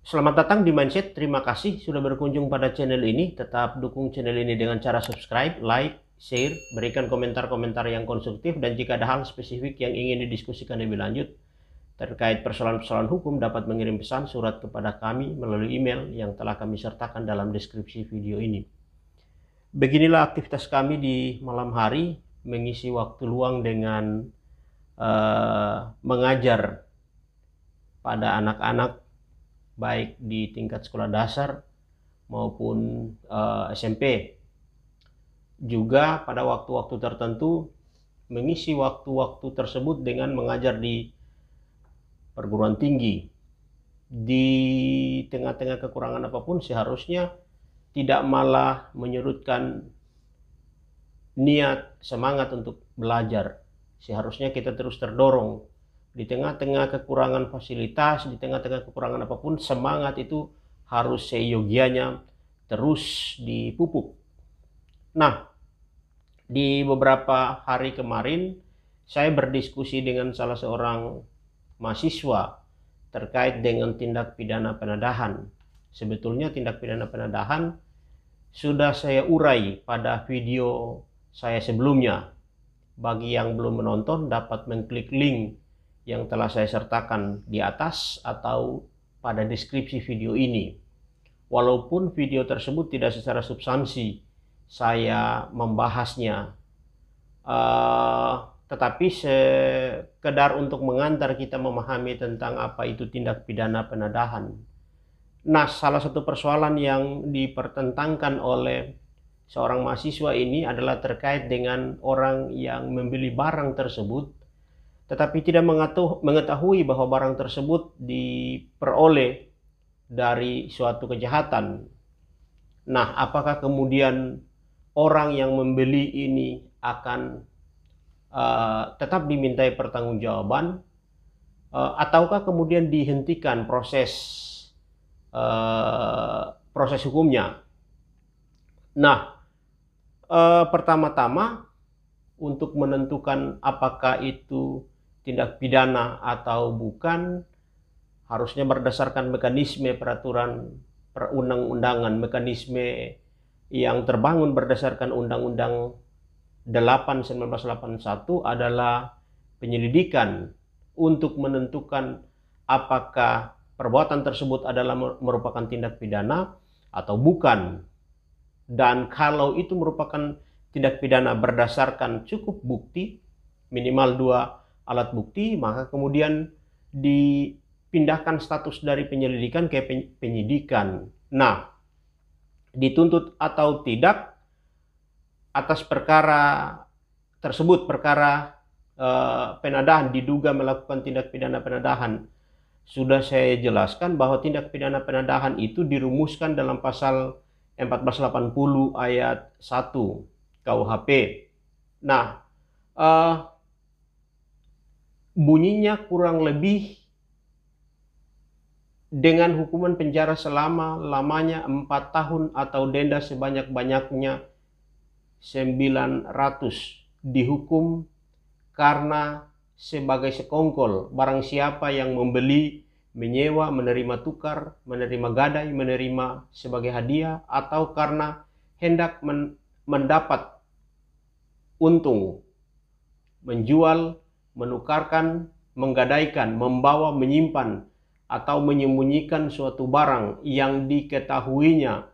Selamat datang di Mindset. Terima kasih sudah berkunjung pada channel ini. Tetap dukung channel ini dengan cara subscribe, like, share, berikan komentar-komentar yang konstruktif, dan jika ada hal spesifik yang ingin didiskusikan lebih lanjut terkait persoalan-persoalan hukum, dapat mengirim pesan surat kepada kami melalui email yang telah kami sertakan dalam deskripsi video ini. Beginilah aktivitas kami di malam hari, mengisi waktu luang dengan mengajar pada anak-anak baik di tingkat sekolah dasar maupun SMP. Juga pada waktu-waktu tertentu mengisi waktu-waktu tersebut dengan mengajar di perguruan tinggi. Di tengah-tengah kekurangan apapun, seharusnya tidak malah menyurutkan niat, semangat untuk belajar. Seharusnya kita terus terdorong. Di tengah-tengah kekurangan fasilitas, di tengah-tengah kekurangan apapun, semangat itu harus seyogianya terus dipupuk. Nah, di beberapa hari kemarin saya berdiskusi dengan salah seorang mahasiswa terkait dengan tindak pidana penadahan. Sebetulnya tindak pidana penadahan sudah saya urai pada video saya sebelumnya. Bagi yang belum menonton, dapat mengklik link yang telah saya sertakan di atas atau pada deskripsi video ini. Walaupun video tersebut tidak secara substansi saya membahasnya, tetapi sekedar untuk mengantar kita memahami tentang apa itu tindak pidana penadahan. Nah, salah satu persoalan yang dipertentangkan oleh seorang mahasiswa ini adalah terkait dengan orang yang membeli barang tersebut tetapi tidak mengetahui bahwa barang tersebut diperoleh dari suatu kejahatan. Nah, apakah kemudian orang yang membeli ini akan tetap dimintai pertanggungjawaban ataukah kemudian dihentikan proses hukumnya? Nah, pertama-tama untuk menentukan apakah itu tindak pidana atau bukan, harusnya berdasarkan mekanisme peraturan perundang-undangan, mekanisme yang terbangun berdasarkan Undang-Undang 8/1981 adalah penyelidikan untuk menentukan apakah perbuatan tersebut adalah merupakan tindak pidana atau bukan. Dan kalau itu merupakan tindak pidana berdasarkan cukup bukti, minimal 2 alat bukti, maka kemudian dipindahkan status dari penyelidikan ke penyidikan. Nah, dituntut atau tidak atas perkara tersebut, perkara penadahan, diduga melakukan tindak pidana penadahan, sudah saya jelaskan bahwa tindak pidana penadahan itu dirumuskan dalam pasal 1480 ayat 1 KUHP. Nah, bunyinya kurang lebih dengan hukuman penjara selama-lamanya 4 tahun atau denda sebanyak-banyaknya 900. Dihukum karena sebagai sekongkol barang siapa yang membeli, menyewa, menerima tukar, menerima gadai, menerima sebagai hadiah, atau karena hendak mendapat untung, menjual, menukarkan, menggadaikan, membawa, menyimpan, atau menyembunyikan suatu barang yang diketahuinya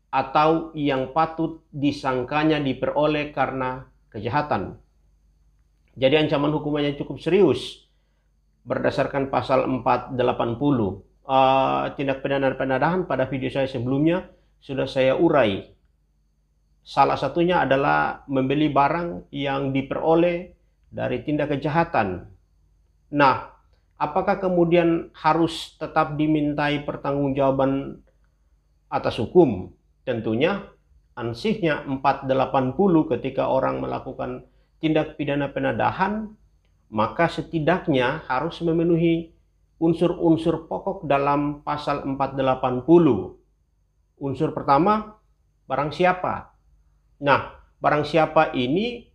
atau yang patut disangkanya diperoleh karena kejahatan. Jadi ancaman hukumannya cukup serius berdasarkan pasal 480. Tindak pidana penadahan pada video saya sebelumnya sudah saya urai. Salah satunya adalah membeli barang yang diperoleh dari tindak kejahatan. Nah, apakah kemudian harus tetap dimintai pertanggungjawaban atas hukum? Tentunya ansihnya 480 ketika orang melakukan tindak pidana penadahan, maka setidaknya harus memenuhi unsur-unsur pokok dalam pasal 480. Unsur pertama, barang siapa. Nah, barang siapa ini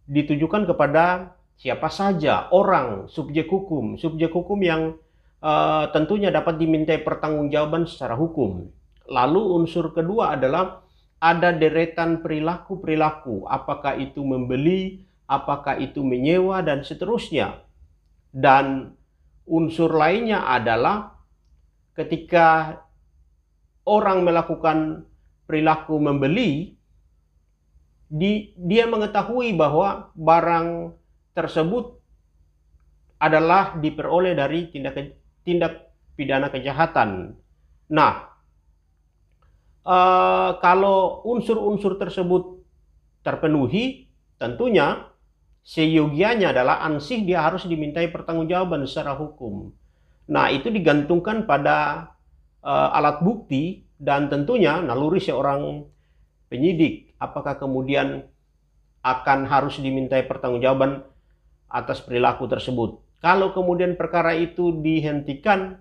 ditujukan kepada siapa saja orang, subjek hukum yang tentunya dapat dimintai pertanggungjawaban secara hukum. Lalu unsur kedua adalah ada deretan perilaku-perilaku, apakah itu membeli, apakah itu menyewa, dan seterusnya. Dan unsur lainnya adalah ketika orang melakukan perilaku membeli, dia mengetahui bahwa barang tersebut adalah diperoleh dari tindak pidana kejahatan. Nah, kalau unsur-unsur tersebut terpenuhi, tentunya seyogianya adalah ansih dia harus dimintai pertanggungjawaban secara hukum. Nah, itu digantungkan pada alat bukti dan tentunya naluri seorang penyidik. Apakah kemudian akan harus dimintai pertanggungjawaban atas perilaku tersebut. Kalau kemudian perkara itu dihentikan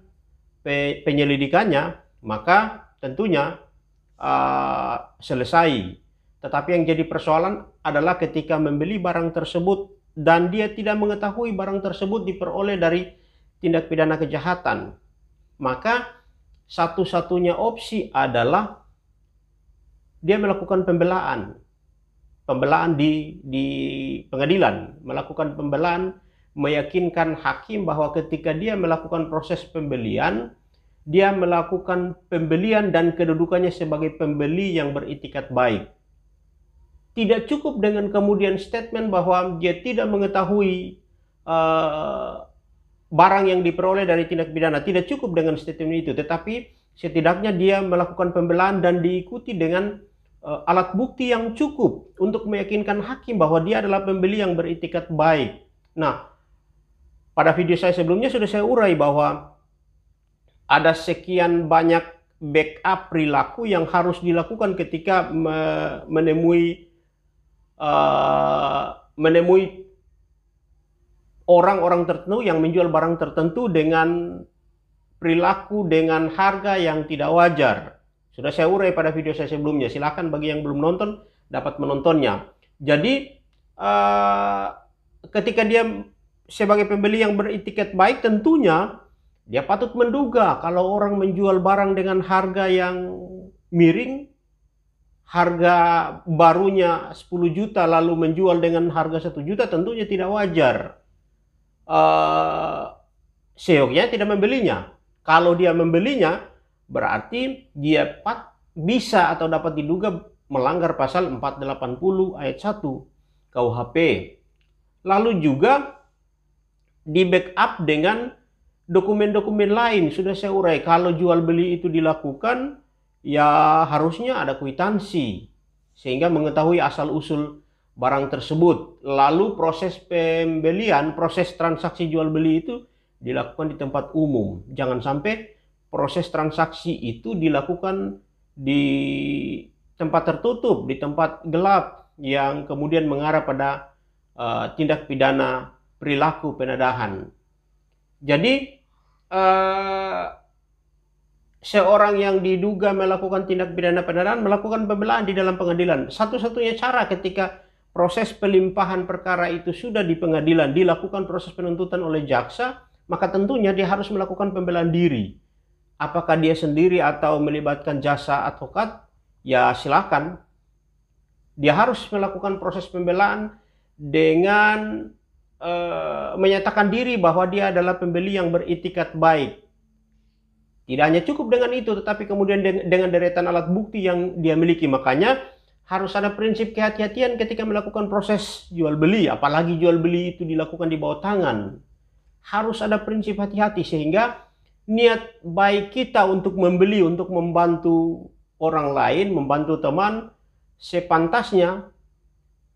penyelidikannya, maka tentunya selesai. Tetapi yang jadi persoalan adalah ketika membeli barang tersebut dan dia tidak mengetahui barang tersebut diperoleh dari tindak pidana kejahatan, maka satu-satunya opsi adalah dia melakukan pembelaan di pengadilan, melakukan pembelaan, meyakinkan hakim bahwa ketika dia melakukan proses pembelian, dia melakukan pembelian dan kedudukannya sebagai pembeli yang beritikat baik. Tidak cukup dengan kemudian statement bahwa dia tidak mengetahui barang yang diperoleh dari tindak pidana. Tidak cukup dengan statement itu, tetapi setidaknya dia melakukan pembelaan dan diikuti dengan alat bukti yang cukup untuk meyakinkan hakim bahwa dia adalah pembeli yang beritikat baik. Nah, pada video saya sebelumnya sudah saya urai bahwa ada sekian banyak backup perilaku yang harus dilakukan ketika menemui orang-orang tertentu yang menjual barang tertentu dengan perilaku dengan harga yang tidak wajar. Sudah saya urai pada video saya sebelumnya. Silakan bagi yang belum nonton dapat menontonnya. Jadi ketika dia sebagai pembeli yang beritikat baik, tentunya dia patut menduga kalau orang menjual barang dengan harga yang miring, harga barunya 10 juta lalu menjual dengan harga 1 juta, tentunya tidak wajar. Seyogianya tidak membelinya. Kalau dia membelinya, berarti dia bisa atau dapat diduga melanggar pasal 480 ayat 1 KUHP. Lalu juga di backup dengan dokumen-dokumen lain. Sudah saya urai, kalau jual beli itu dilakukan, ya harusnya ada kwitansi sehingga mengetahui asal usul barang tersebut. Lalu proses pembelian, proses transaksi jual beli itu dilakukan di tempat umum. Jangan sampai proses transaksi itu dilakukan di tempat tertutup, di tempat gelap yang kemudian mengarah pada tindak pidana perilaku penadahan. Jadi seorang yang diduga melakukan tindak pidana penadahan melakukan pembelaan di dalam pengadilan. Satu-satunya cara ketika proses pelimpahan perkara itu sudah di pengadilan, dilakukan proses penuntutan oleh jaksa, maka tentunya dia harus melakukan pembelaan diri. Apakah dia sendiri atau melibatkan jasa advokat? Ya silakan. Dia harus melakukan proses pembelaan dengan menyatakan diri bahwa dia adalah pembeli yang beritikat baik. Tidak hanya cukup dengan itu, tetapi kemudian dengan deretan alat bukti yang dia miliki. Makanya harus ada prinsip kehati-hatian ketika melakukan proses jual beli, apalagi jual beli itu dilakukan di bawah tangan. Harus ada prinsip hati-hati sehingga niat baik kita untuk membeli, untuk membantu orang lain, membantu teman, sepantasnya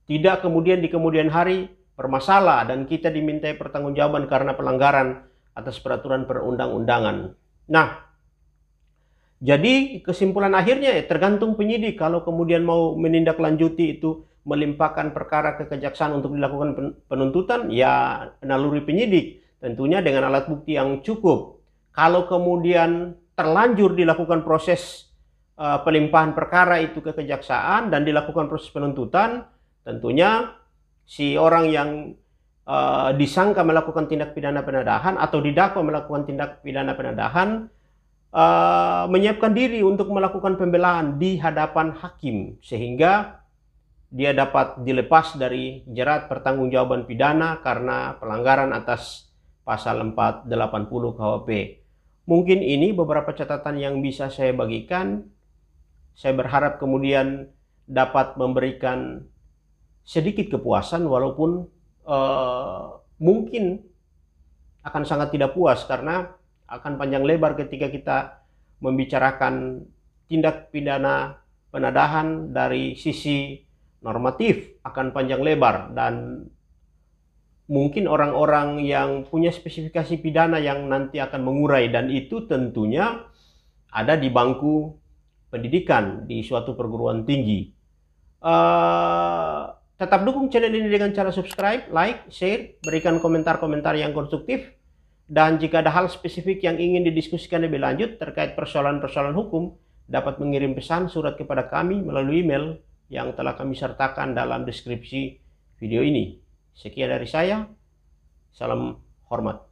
tidak kemudian di kemudian hari bermasalah dan kita dimintai pertanggungjawaban karena pelanggaran atas peraturan perundang-undangan. Nah, jadi kesimpulan akhirnya tergantung penyidik. Kalau kemudian mau menindaklanjuti itu, melimpahkan perkara ke kejaksaan untuk dilakukan penuntutan, ya naluri penyidik. Tentunya dengan alat bukti yang cukup. Kalau kemudian terlanjur dilakukan proses pelimpahan perkara itu ke kejaksaan dan dilakukan proses penuntutan, tentunya si orang yang disangka melakukan tindak pidana penadahan atau didakwa melakukan tindak pidana penadahan menyiapkan diri untuk melakukan pembelaan di hadapan hakim sehingga dia dapat dilepas dari jerat pertanggungjawaban pidana karena pelanggaran atas pasal 480 KUHP. Mungkin ini beberapa catatan yang bisa saya bagikan. Saya berharap kemudian dapat memberikan sedikit kepuasan walaupun mungkin akan sangat tidak puas karena akan panjang lebar ketika kita membicarakan tindak pidana penadahan dari sisi normatif, akan panjang lebar dan mungkin orang-orang yang punya spesifikasi pidana yang nanti akan mengurai, dan itu tentunya ada di bangku pendidikan di suatu perguruan tinggi. Tetap dukung channel ini dengan cara subscribe, like, share, berikan komentar-komentar yang konstruktif, dan jika ada hal spesifik yang ingin didiskusikan lebih lanjut terkait persoalan-persoalan hukum, dapat mengirim pesan surat kepada kami melalui email yang telah kami sertakan dalam deskripsi video ini. Sekian dari saya, salam hormat.